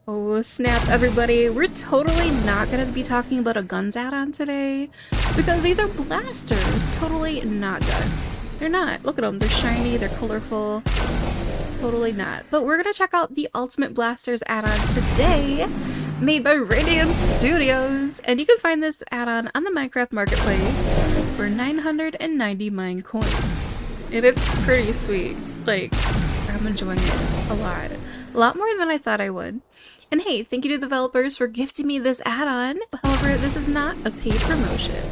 Oh snap everybody, we're totally not gonna be talking about a guns add-on today because these are blasters, totally not guns. They're not, look at them, they're shiny, they're colorful, totally not. But we're gonna check out the Ultimate Blasters add-on today, made by Radium Studios, and you can find this add-on on the Minecraft Marketplace for 990 Minecoins. And it's pretty sweet, like, I'm enjoying it a lot more than I thought I would. And hey, thank you to the developers for gifting me this add-on. However, this is not a paid promotion.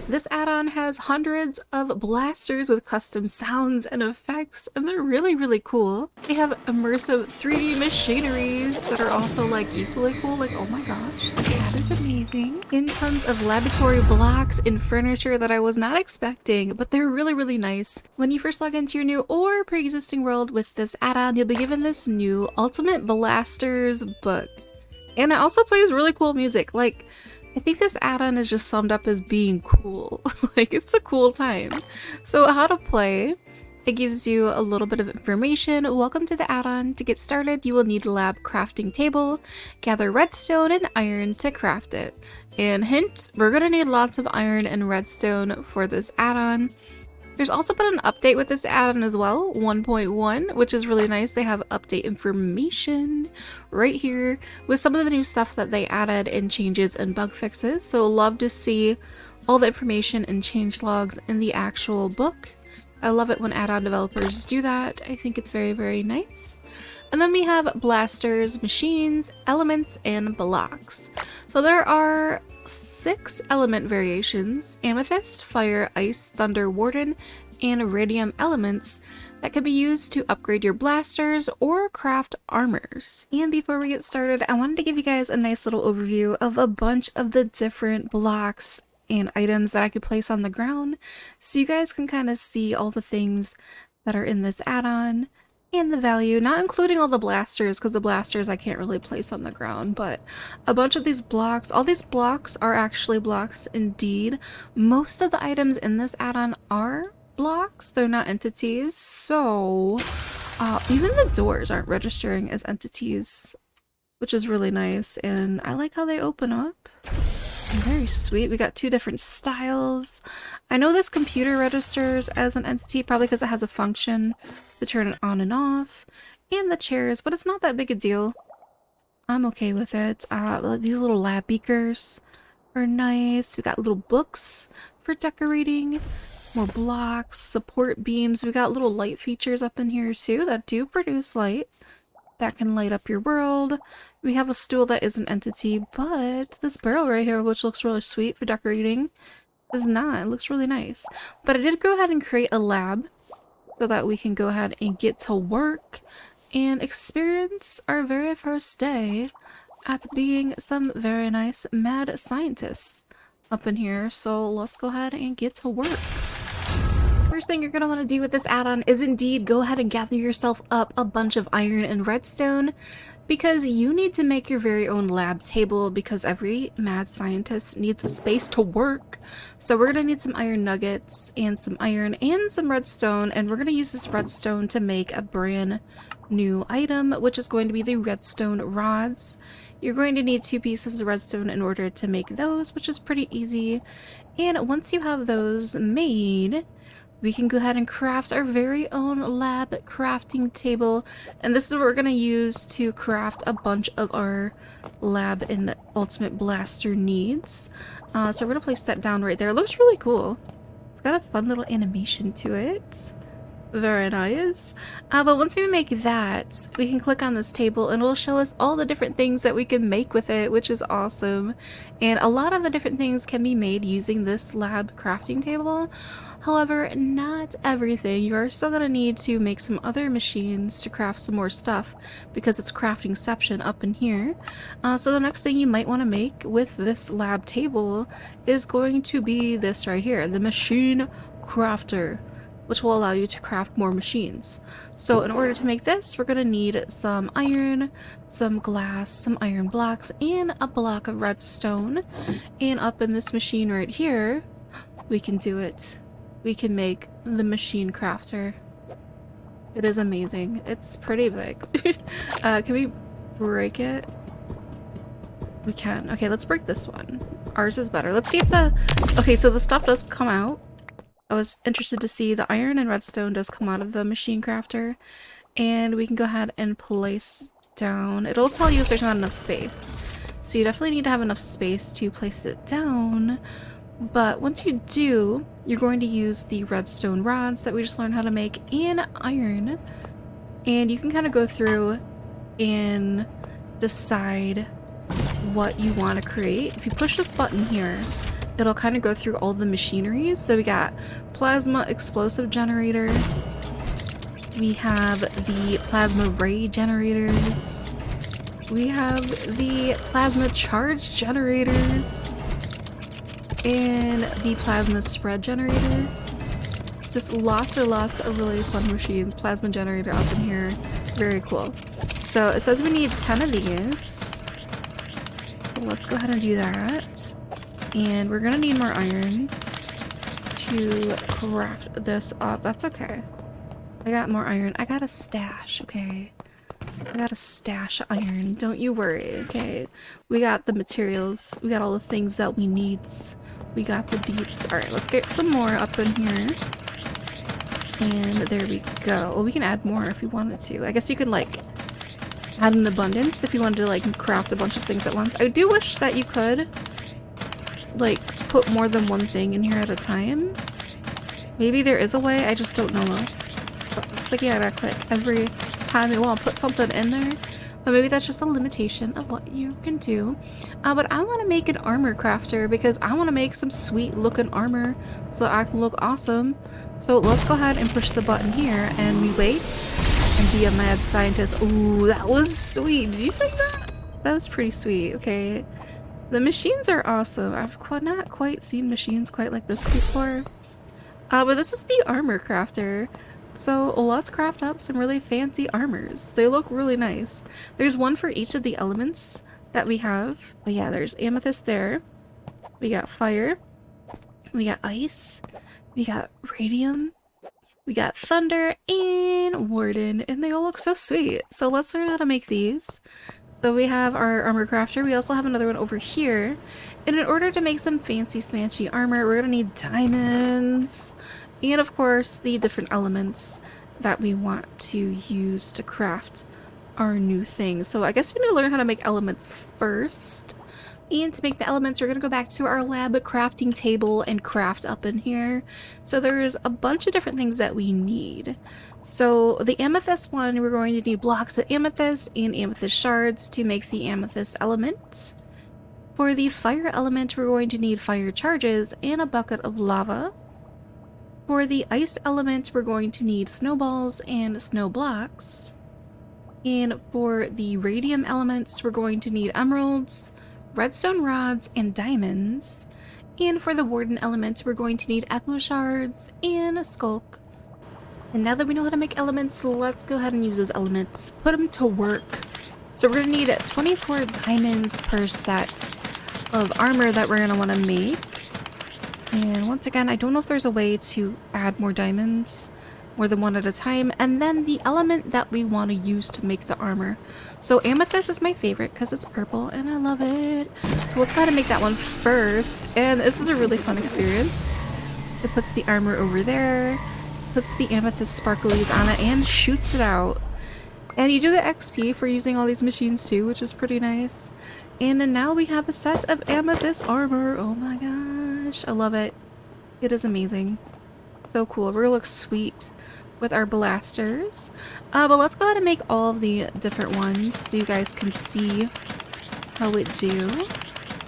This add-on has hundreds of blasters with custom sounds and effects, and they're really cool. They have immersive 3D machineries that are also like equally cool, like oh my gosh, that is amazing. And tons of laboratory blocks and furniture that I was not expecting, but they're really nice. When you first log into your new or pre-existing world with this add-on, you'll be given this new Ultimate Blasters book. And it also plays really cool music, like I think this add-on is just summed up as being cool. Like, it's a cool time. So how to play. It gives you a little bit of information. Welcome to the add-on. To get started, you will need a lab crafting table. Gather redstone and iron to craft it. And hint, we're gonna need lots of iron and redstone for this add-on. There's also been an update with this add-on as well, 1.1, which is really nice. They have update information right here with some of the new stuff that they added and changes and bug fixes. So love to see all the information and change logs in the actual book. I love it when add-on developers do that. I think it's very nice. And then we have blasters, machines, elements, and blocks. So there are 6 element variations: amethyst, fire, ice, thunder, warden, and radium elements that can be used to upgrade your blasters or craft armors. And before we get started, I wanted to give you guys a nice little overview of a bunch of the different blocks and items that I could place on the ground so you guys can kind of see all the things that are in this add-on and the value, not including all the blasters, because the blasters I can't really place on the ground, but a bunch of these blocks. All these blocks are actually blocks indeed. Most of the items in this add-on are blocks, they're not entities, so even the doors aren't registering as entities, which is really nice, and I like how they open up. Very sweet. We got 2 different styles. I know this computer registers as an entity, probably because it has a function to turn it on and off. And the chairs, but it's not that big a deal. I'm okay with it. These little lab beakers are nice. We got little books for decorating. More blocks, support beams. We got little light features up in here too that do produce light. That can light up your world. We have a stool that is an entity, but this barrel right here, which looks really sweet for decorating, is not. It looks really nice. But I did go ahead and create a lab so that we can go ahead and get to work and experience our very first day at being some very nice mad scientists up in here. So let's go ahead and get to work. First thing you're going to want to do with this add-on is indeed go ahead and gather yourself up a bunch of iron and redstone, because you need to make your very own lab table, because every mad scientist needs a space to work. So we're going to need some iron nuggets and some iron and some redstone, and we're going to use this redstone to make a brand new item, which is going to be the redstone rods. You're going to need 2 pieces of redstone in order to make those, which is pretty easy. And once you have those made, we can go ahead and craft our very own lab crafting table, and this is what we're going to use to craft a bunch of our lab and ultimate blaster needs. So we're going to place that down right there. It looks really cool. It's got a fun little animation to it. Very nice. But once we make that, we can click on this table and it'll show us all the different things that we can make with it, which is awesome. And a lot of the different things can be made using this lab crafting table. However, not everything. You are still going to need to make some other machines to craft some more stuff, because it's craftingception up in here. So the next thing you might want to make with this lab table is going to be this right here, the machine crafter, which will allow you to craft more machines. So in order to make this, we're going to need some iron, some glass, some iron blocks, and a block of redstone. And up in this machine right here, we can do it. We can make the machine crafter. It is amazing. It's pretty big. Can we break it? We can. Okay, let's break this one. Ours is better. Let's see if the... Okay, so the stuff does come out. I was interested to see the iron and redstone does come out of the machine crafter. And we can go ahead and place down. It'll tell you if there's not enough space. So you definitely need to have enough space to place it down. But once you do, you're going to use the redstone rods that we just learned how to make in iron. And you can kind of go through and decide what you want to create. If you push this button here, it'll kind of go through all the machineries. So we got plasma explosive generator. We have the plasma ray generators. We have the plasma charge generators. And the plasma spread generator. Just lots of really fun machines. Plasma generator up in here. Very cool. So it says we need 10 of these. Let's go ahead and do that. And we're gonna need more iron to craft this up. That's okay. I got more iron. I got a stash, okay? I got a stash of iron. Don't you worry, okay? We got the materials. We got all the things that we need. We got the deeps. Alright, let's get some more up in here. And there we go. Well, we can add more if we wanted to. I guess you could, like, add an abundance if you wanted to, like, craft a bunch of things at once. I do wish that you could, like, put more than one thing in here at a time. Maybe there is a way, I just don't know. But it's like you gotta click every time you want to put something in there. But maybe that's just a limitation of what you can do. But I want to make an armor crafter because I want to make some sweet looking armor so I can look awesome. So let's go ahead and push the button here and we wait and be a mad scientist. Ooh, that was sweet. Did you say that? That was pretty sweet. Okay. The machines are awesome. I've not quite seen machines quite like this before. But this is the armor crafter. So let's craft up some really fancy armors. They look really nice. There's one for each of the elements that we have. Oh yeah, there's amethyst there. We got fire. We got ice. We got radium. We got thunder and warden. And they all look so sweet. So let's learn how to make these. So we have our armor crafter. We also have another one over here. And in order to make some fancy smanchy armor, we're gonna need diamonds. And of course, the different elements that we want to use to craft our new things. So I guess we need to learn how to make elements first. And to make the elements, we're going to go back to our lab crafting table and craft up in here. So there's a bunch of different things that we need. So the amethyst one, we're going to need blocks of amethyst and amethyst shards to make the amethyst element. For the fire element, we're going to need fire charges and a bucket of lava. For the ice element, we're going to need snowballs and snow blocks. And for the radium elements, we're going to need emeralds, redstone rods, and diamonds. And for the warden element, we're going to need echo shards and a skulk. And now that we know how to make elements, let's go ahead and use those elements. Put them to work. So we're going to need 24 diamonds per set of armor that we're going to want to make. And once again, I don't know if there's a way to add more diamonds, more than one at a time. And then the element that we want to use to make the armor. So amethyst is my favorite because it's purple and I love it. So let's go ahead and make that one first. And this is a really fun experience. It puts the armor over there, puts the amethyst sparklies on it, and shoots it out. And you do get XP for using all these machines too, which is pretty nice. And then now we have a set of amethyst armor. Oh my gosh, I love it. It is amazing. So cool. It really looks sweet with our blasters. But let's go ahead and make all of the different ones so you guys can see how it do.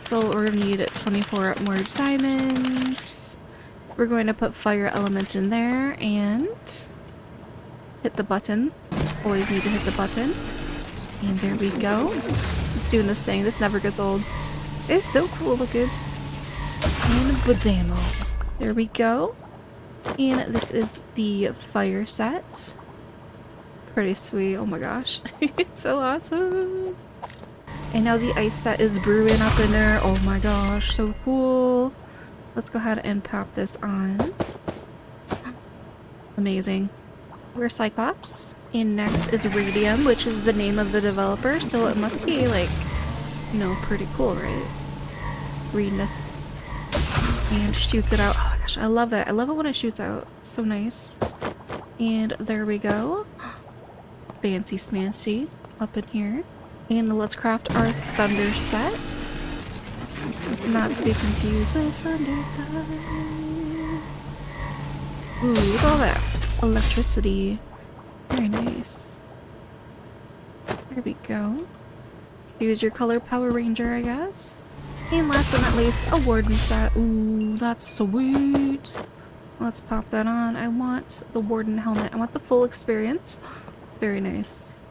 So we're gonna need 24 more diamonds. We're going to put fire element in there and hit the button. Always need to hit the button. And there we go. It's doing this thing. This never gets old. It's so cool looking. And badamo. There we go. And this is the fire set. Pretty sweet. Oh my gosh. It's so awesome. And now the ice set is brewing up in there. Oh my gosh. So cool. Let's go ahead and pop this on. Amazing. we're Cyclops. And next is Radium, which is the name of the developer, so it must be like, you know, pretty cool, right? Reading this. And shoots it out. Oh my gosh, I love that. I love it when it shoots out. So nice. And there we go. Fancy smancy up in here. And let's craft our thunder set. Not to be confused with thunder guys. Ooh, look at all that electricity. Very nice. There we go. Use your color Power Ranger, I guess. And last but not least, a Warden set. Ooh, that's sweet. Let's pop that on. I want the Warden helmet. I want the full experience. Very nice.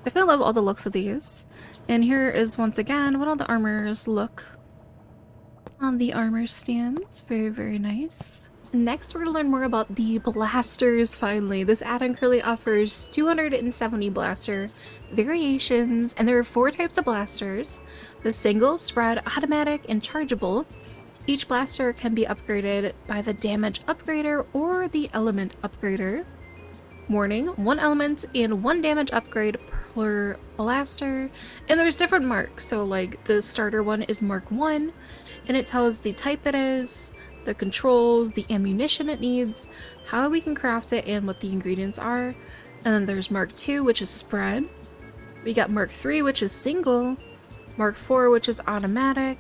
I definitely love all the looks of these. And here is once again what all the armors look on the armor stands. Very, very nice. Next, we're going to learn more about the blasters, finally. This add-on currently offers 270 blaster variations, and there are 4 types of blasters. The single, spread, automatic, and chargeable. Each blaster can be upgraded by the damage upgrader or the element upgrader. Warning, 1 element and 1 damage upgrade per blaster. And there's different marks, so like the starter one is Mark 1, and it tells the type it is, the controls, the ammunition it needs, how we can craft it, and what the ingredients are. And then there's Mark 2, which is spread. We got Mark 3, which is single. Mark 4, which is automatic.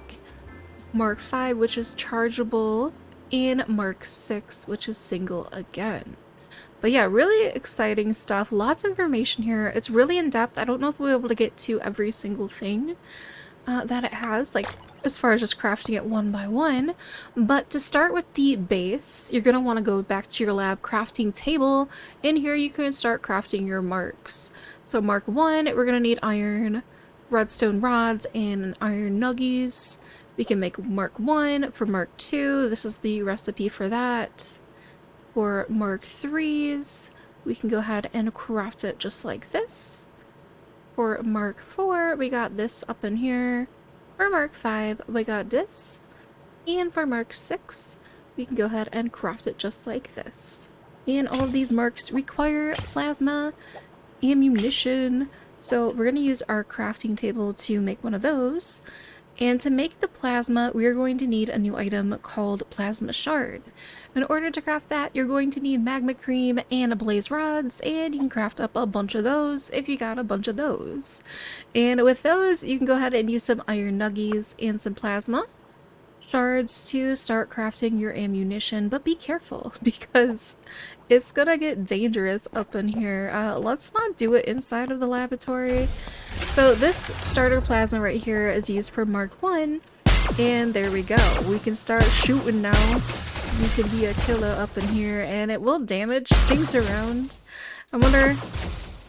Mark 5, which is chargeable. And Mark 6, which is single again. But yeah, really exciting stuff. Lots of information here. It's really in depth. I don't know if we'll be able to get to every single thing that it has, like as far as just crafting it one by one. But to start with the base, you're going to want to go back to your lab crafting table. In here you can start crafting your marks. So Mark 1, we're going to need iron redstone rods and iron nuggies. We can make Mark 1. For Mark 2, this is the recipe for that. For Mark 3s, we can go ahead and craft it just like this. For Mark 4, we got this up in here. For Mark 5, we got this. And for Mark 6, we can go ahead and craft it just like this. And all of these marks require plasma, ammunition, so we're going to use our crafting table to make one of those. And to make the plasma, we are going to need a new item called Plasma Shard. In order to craft that, you're going to need magma cream and a blaze rods, and you can craft up a bunch of those if you got a bunch of those. And with those, you can go ahead and use some iron nuggies and some plasma shards to start crafting your ammunition, but be careful because it's gonna get dangerous up in here. Let's not do it inside of the laboratory. So this starter plasma right here is used for Mark 1, and there we go. We can start shooting now. You can be a killer up in here, and it will damage things around. I wonder,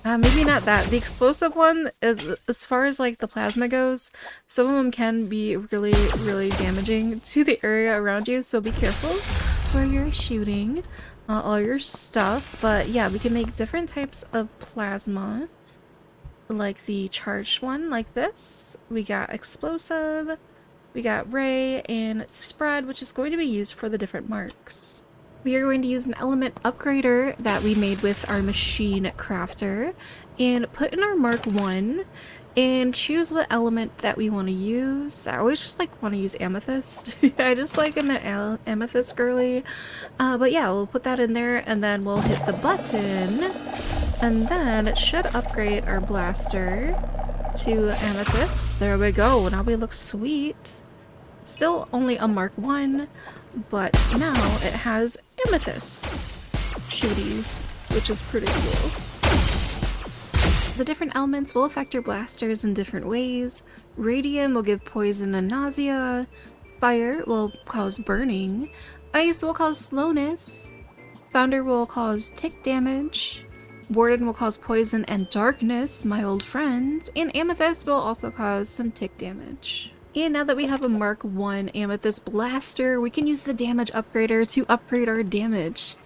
maybe not that. The explosive one, is, as far as like the plasma goes, some of them can be really, really damaging to the area around you, so be careful where you're shooting all your stuff. But yeah, we can make different types of plasma, like the charged one like this. We got explosive, we got ray, and spread, which is going to be used for the different marks. We are going to use an element upgrader that we made with our machine crafter and put in our Mark 1 and choose what element that we want to use. I always just like want to use amethyst. I just like an amethyst girly. But yeah, we'll put that in there and then we'll hit the button, and then it should upgrade our blaster to amethyst. There we go. Now we look sweet. Still only a Mark 1, but now it has amethyst shooties, which is pretty cool. The different elements will affect your blasters in different ways. Radium will give poison and nausea. Fire will cause burning. Ice will cause slowness. Thunder will cause tick damage. Warden will cause poison and darkness, my old friends. And amethyst will also cause some tick damage. And now that we have a Mark 1 amethyst blaster, we can use the damage upgrader to upgrade our damage.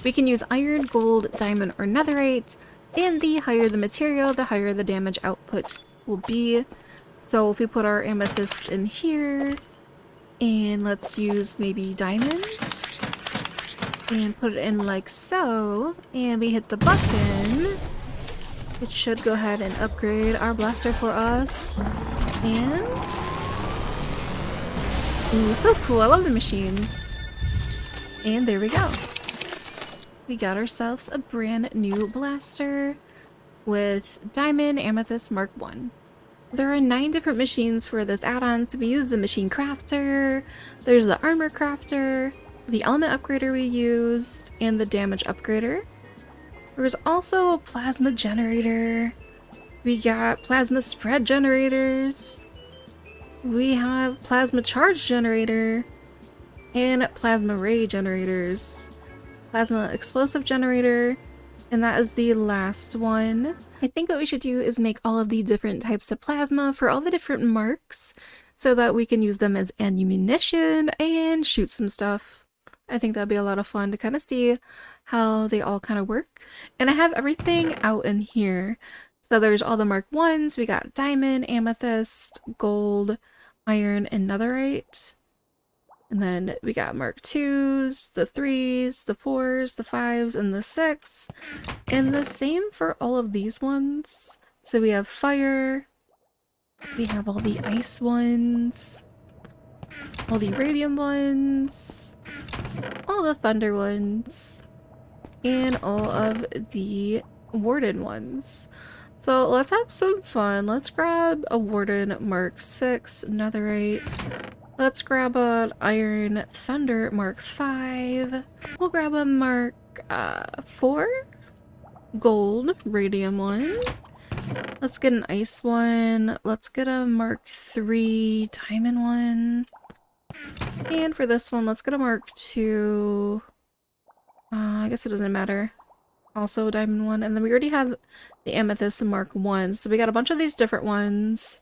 We can use iron, gold, diamond, or netherite, and the higher the material, the higher the damage output will be. So if we put our amethyst in here, and let's use maybe diamond. And put it in like so. And we hit the button. It should go ahead and upgrade our blaster for us. And... ooh, so cool. I love the machines. And there we go. We got ourselves a brand new blaster with Diamond Amethyst Mark 1. There are 9 different machines for this add-on, so we use the Machine Crafter, there's the Armor Crafter, the Element Upgrader we used, and the Damage Upgrader. There's also a Plasma Generator, we got Plasma Spread Generators, we have Plasma Charge Generator, and Plasma Ray Generators, Plasma Explosive Generator, and that is the last one. I think what we should do is make all of the different types of plasma for all the different marks so that we can use them as ammunition and shoot some stuff. I think that'd be a lot of fun to kind of see how they all kind of work. And I have everything out in here. So there's all the Mark 1s. We got diamond, amethyst, gold, iron, and netherite. And then we got Mark 2s, the 3s, the 4s, the 5s, and the 6. And the same for all of these ones. So we have fire, we have all the ice ones, all the radium ones, all the thunder ones, and all of the warden ones. So let's have some fun. Let's grab a warden Mark 6 netherite. Let's grab an Iron Thunder Mark 5. We'll grab a Mark 4 Gold Radium one. Let's get an Ice one. Let's get a Mark 3 Diamond one. And for this one, let's get a Mark 2. I guess it doesn't matter. Also a Diamond one. And then we already have the Amethyst Mark 1. So we got a bunch of these different ones.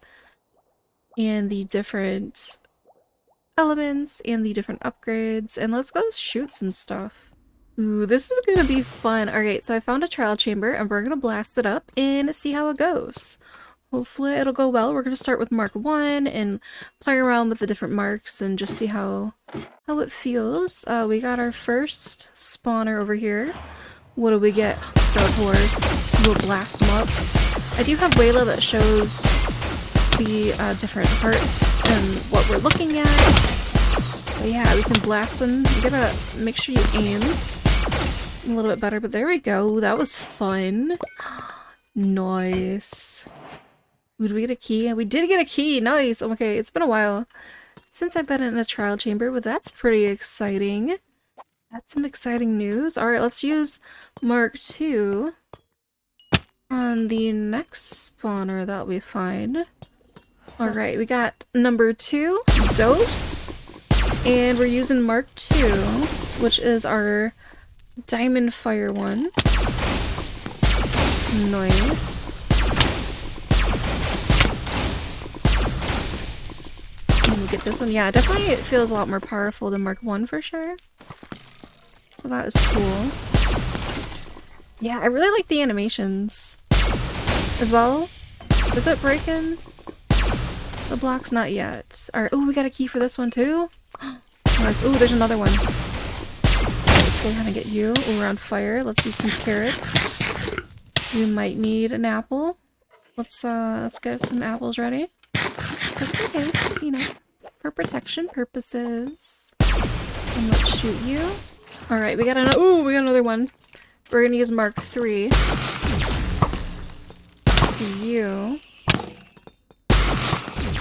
And the different elements and the different upgrades, and let's go shoot some stuff. Ooh, this is gonna be fun. Alright, so I found a trial chamber and we're gonna blast it up and see how it goes. Hopefully it'll go well. We're gonna start with Mark 1 and play around with the different marks and just see how it feels. We got our first spawner over here. What do we get? Skeletors. We'll blast them up. I do have Wayla that shows the different parts and what we're looking at. But yeah, we can blast them. You gotta make sure you aim a little bit better, but there we go. That was fun. Nice. Ooh, did we get a key? We did get a key. Nice. Okay, it's been a while since I've been in a trial chamber, but that's pretty exciting. That's some exciting news. Alright, let's use Mark 2 on the next spawner that we find. Alright, we got number 2, Dose, and we're using Mark 2, which is our Diamond Fire one. Nice. And we get this one. Yeah, definitely it feels a lot more powerful than Mark 1 for sure. So that is cool. Yeah, I really like the animations as well. Is it breaking? The block's not yet. Alright, ooh, we got a key for this one too. Nice. Ooh, there's another one. Let's go ahead and get you. Ooh, we're on fire. Let's eat some carrots. We might need an apple. Let's get some apples ready. Just in case, you know, for protection purposes. And let's shoot you. Alright, we got another one. We're gonna use Mark 3. You.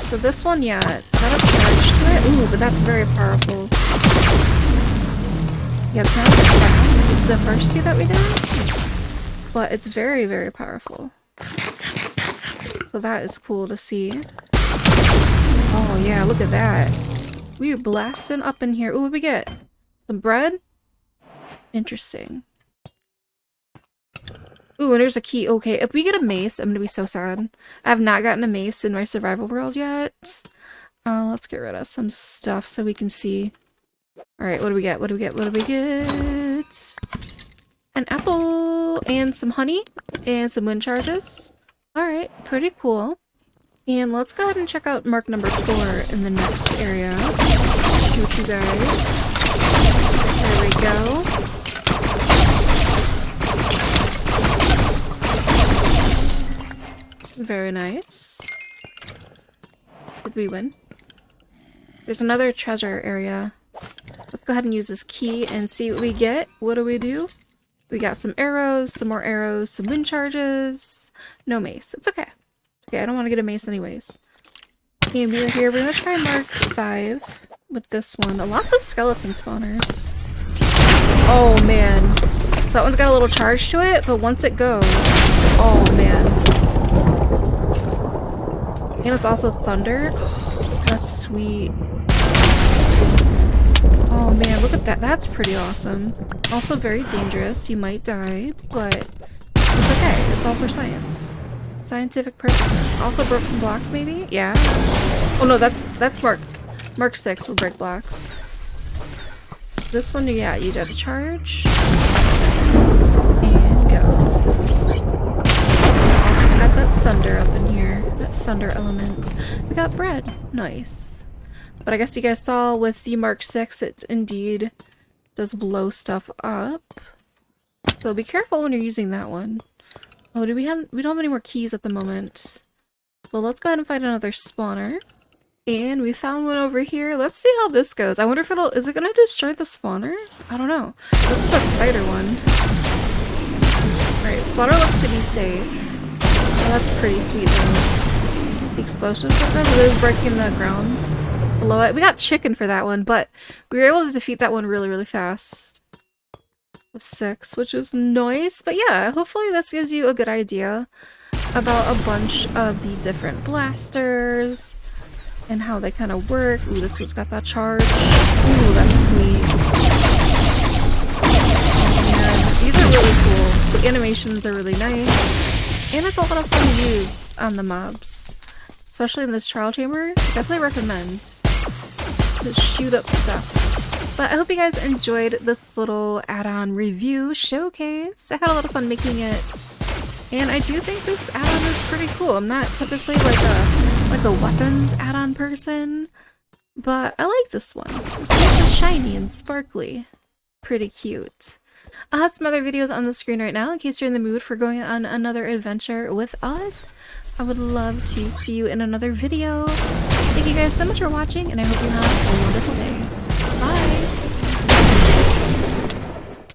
So this one, yeah, it's got a charge to it. Ooh, but that's very powerful. Yeah, it's not as fast as the first two that we did, but it's very, very powerful. So that is cool to see. Oh yeah, look at that. We're blasting up in here. Ooh, what we get? Some bread? Interesting. Ooh, and there's a key. Okay, if we get a mace, I'm gonna be so sad. I have not gotten a mace in my survival world yet. Let's get rid of some stuff so we can see. Alright, what do we get? What do we get? What do we get? An apple and some honey and some wind charges. Alright, pretty cool. And let's go ahead and check out mark number 4 in the next area. Shoot you guys. There we go. Very nice. Did we win? There's another treasure area. Let's go ahead and use this key and see what we get. What do? We got some arrows, some more arrows, some wind charges. No mace. It's okay. Okay, I don't want to get a mace anyways. And we're here. We're going to try Mark 5 with this one. Lots of skeleton spawners. Oh, man. So that one's got a little charge to it, but once it goes... Oh, man. And it's also thunder. That's sweet. Oh man, look at that. That's pretty awesome. Also very dangerous. You might die, but it's okay. It's all for science. Scientific purposes. Also broke some blocks maybe? Yeah. Oh no, that's Mark 6 will break blocks. This one, yeah, you did a charge. And go. Also, it's got that thunder up in here. That thunder element. We got bread. Nice. But I guess you guys saw with the Mark 6, it indeed does blow stuff up. So be careful when you're using that one. Oh, we don't have any more keys at the moment. Well, let's go ahead and find another spawner. And we found one over here. Let's see how this goes. I wonder if is it gonna destroy the spawner? I don't know. This is a spider one. Alright, spawner looks to be safe. Oh, that's pretty sweet though. The explosions with them, it is breaking the ground below it. We got chicken for that one, but we were able to defeat that one really, really fast. With 6, which is nice. But yeah, hopefully this gives you a good idea about a bunch of the different blasters and how they kind of work. Ooh, this one's got that charge. Ooh, that's sweet. And these are really cool. The animations are really nice. And it's a lot of fun to use on the mobs. Especially in this trial chamber. Definitely recommend to shoot up stuff. But I hope you guys enjoyed this little add-on review showcase. I had a lot of fun making it. And I do think this add-on is pretty cool. I'm not typically like a weapons add-on person, but I like this one. It's nice and shiny and sparkly. Pretty cute. I'll have some other videos on the screen right now in case you're in the mood for going on another adventure with us. I would love to see you in another video. Thank you guys so much for watching, and I hope you have a wonderful day.